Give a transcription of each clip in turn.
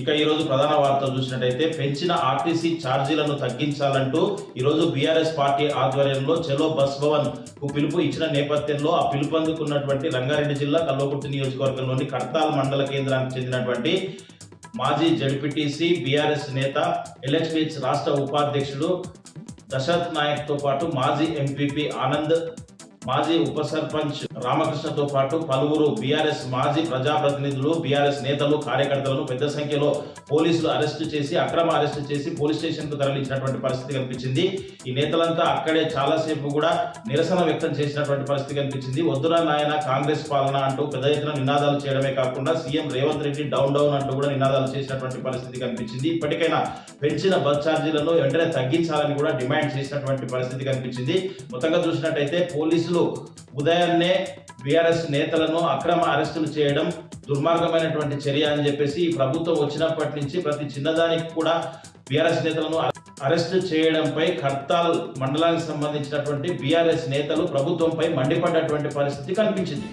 ఇక ఈ రోజు ప్రధాన వార్తలు చూసినట్టయితే పెంచిన ఆర్టీసీ ఛార్జీలను తగ్గించాలంటూ ఈ రోజు బీఆర్ఎస్ పార్టీ ఆధ్వర్యంలో చలో బస్ భవన్ కు పిలుపు ఇచ్చిన నేపథ్యంలో ఆ పిలుపు అందుకున్నటువంటి రంగారెడ్డి జిల్లా కల్వకుర్తి నియోజకవర్గంలోని కడతాల్ మండల కేంద్రానికి చెందినటువంటి మాజీ జడ్పీటీసీ బీఆర్ఎస్ నేత ఎల్హెచ్పిహెచ్ రాష్ట్ర ఉపాధ్యక్షుడు దశరథ్ నాయక్ తో పాటు మాజీ ఎంపీపీ ఆనంద్, మాజీ ఉప సర్పంచ్ రామకృష్ణతో పాటు పలువురు బీఆర్ఎస్ మాజీ ప్రజాప్రతినిధులు, బీఆర్ఎస్ నేతలు, కార్యకర్తలను పెద్ద సంఖ్యలో పోలీసులు అరెస్టు చేసి అక్రమ అరెస్టు చేసి పోలీస్ స్టేషన్ కు తరలించినటువంటి పరిస్థితి కనిపించింది. ఈ నేతలంతా అక్కడే చాలాసేపు కూడా నిరసన వ్యక్తం చేసినటువంటి పరిస్థితి కనిపించింది. వద్దురా నాయన కాంగ్రెస్ పాలన అంటూ పెద్ద ఎత్తున నినాదాలు చేయడమే కాకుండా CM Revanth Reddy down down అంటూ కూడా నినాదాలు చేసినటువంటి పరిస్థితి కనిపించింది. ఇప్పటికైనా పెంచిన బస్ ఛార్జీలను వెంటనే తగ్గించాలని కూడా డిమాండ్ చేసినటువంటి పరిస్థితి కనిపించింది. మొత్తంగా చూసినట్టయితే పోలీసులు ఉదయాన్నే బీఆర్ఎస్ నేతలను అక్రమ అరెస్టులు చేయడం దుర్మార్గమైనటువంటి చర్య అని చెప్పేసి ఈ ప్రభుత్వం వచ్చినప్పటి నుంచి ప్రతి చిన్నదానికి కూడా బీఆర్ఎస్ నేతలను అరెస్టు చేయడంపై కర్తాల్ మండలానికి సంబంధించినటువంటి బీఆర్ఎస్ నేతలు ప్రభుత్వంపై మండిపడ్డటువంటి పరిస్థితి కనిపించింది.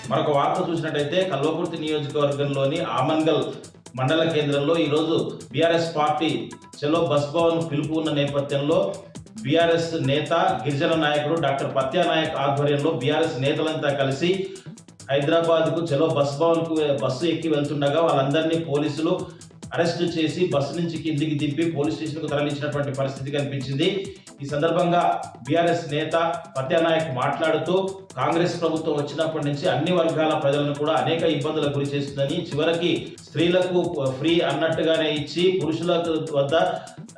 మరొక వార్త చూసినట్టయితే కల్వకుర్తి నియోజకవర్గంలోని ఆమన్గల్ మండల కేంద్రంలో ఈరోజు బీఆర్ఎస్ పార్టీ చలో బస్ భవన్ పిలుపు ఉన్న నేపథ్యంలో బీఆర్ఎస్ నేత గిరిజన నాయకుడు డాక్టర్ పత్యా నాయక్ ఆధ్వర్యంలో బీఆర్ఎస్ నేతలంతా కలిసి హైదరాబాద్ కు చలో బస్ భవన్ కు బస్సు ఎక్కి వెళ్తుండగా వాళ్ళందరినీ పోలీసులు అరెస్ట్ చేసి బస్సు నుంచి కిందికి దింపి పోలీస్ స్టేషన్ కు తరలించినటువంటి పరిస్థితి కనిపించింది. ఈ సందర్భంగా బీఆర్ఎస్ నేత పత్యా నాయక్ మాట్లాడుతూ కాంగ్రెస్ ప్రభుత్వం వచ్చినప్పటి నుంచి అన్ని వర్గాల ప్రజలను కూడా అనేక ఇబ్బందులకు గురి చేస్తుందని, చివరికి స్త్రీలకు ఫ్రీ అన్నట్టుగానే ఇచ్చి పురుషుల వద్ద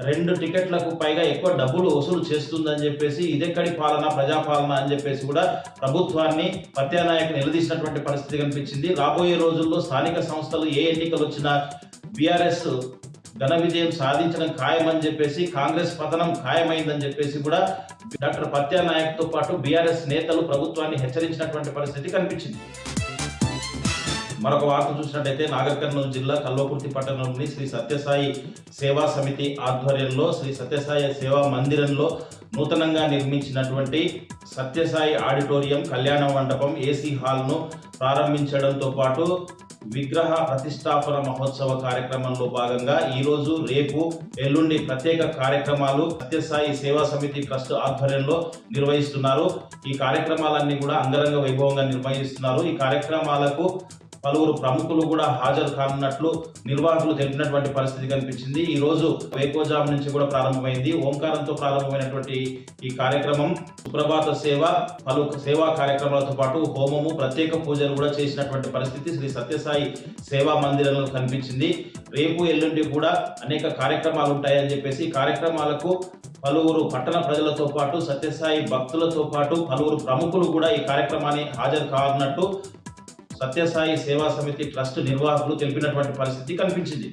2 టికెట్లకు పైగా ఎక్కువ డబ్బులు వసూలు చేస్తుందని చెప్పేసి ఇదెక్కడి పాలన, ప్రజాపాలన అని చెప్పేసి కూడా ప్రభుత్వాన్ని పత్యా నాయక్ నిలదీసినటువంటి పరిస్థితి కనిపించింది. రాబోయే రోజుల్లో స్థానిక సంస్థలు ఏ ఎన్నికలు వచ్చినా బీఆర్ఎస్ ఘన విజయం సాధించడం ఖాయమని చెప్పేసి, కాంగ్రెస్ పతనం ఖాయమైందని చెప్పేసి కూడా డాక్టర్ పత్యా నాయక్ తో పాటు బీఆర్ఎస్ నేతలు ప్రభుత్వాన్ని హెచ్చరించినటువంటి పరిస్థితి కనిపించింది. మరొక వార్త చూసినట్టయితే నాగర్ కర్నూలు జిల్లా కల్వకుర్తి పట్టణంలోని శ్రీ సత్యసాయి సేవా సమితి ఆధ్వర్యంలో శ్రీ సత్యసాయి సేవా మందిరంలో నూతనంగా నిర్మించినటువంటి సత్యసాయి ఆడిటోరియం, కళ్యాణ మండపం, ఏసీ హాల్ను ప్రారంభించడంతో పాటు విగ్రహ ప్రతిష్టాపన మహోత్సవ కార్యక్రమంలో భాగంగా ఈ రోజు, రేపు, ఎల్లుండి ప్రత్యేక కార్యక్రమాలు సత్యసాయి సేవా సమితి ట్రస్ట్ ఆధ్వర్యంలో నిర్వహిస్తున్నారు. ఈ కార్యక్రమాలన్నీ కూడా అంగరంగ వైభవంగా నిర్వహిస్తున్నారు. ఈ కార్యక్రమాలకు పలువురు ప్రముఖులు కూడా హాజరు కానున్నట్లు నిర్వాహకులు తెలిపినటువంటి పరిస్థితి కనిపించింది. ఈ రోజు వేకోజాము నుంచి కూడా ప్రారంభమైంది. ఓంకారంతో ప్రారంభమైనటువంటి ఈ కార్యక్రమం సుప్రభాత సేవ, పలు సేవా కార్యక్రమాలతో పాటు హోమము, ప్రత్యేక పూజలు కూడా చేసినటువంటి పరిస్థితి శ్రీ సత్యసాయి సేవా మందిరంలో కనిపించింది. రేపు, ఎల్లుండి కూడా అనేక కార్యక్రమాలు ఉంటాయని చెప్పేసి కార్యక్రమాలకు పలువురు పట్టణ ప్రజలతో పాటు సత్యసాయి భక్తులతో పాటు పలువురు ప్రముఖులు కూడా ఈ కార్యక్రమాన్ని హాజరు కానున్నట్టు సత్యసాయి సేవా సమితి ట్రస్ట్ నిర్వాహకులు తెలిపినటువంటి పరిస్థితి కనిపించింది.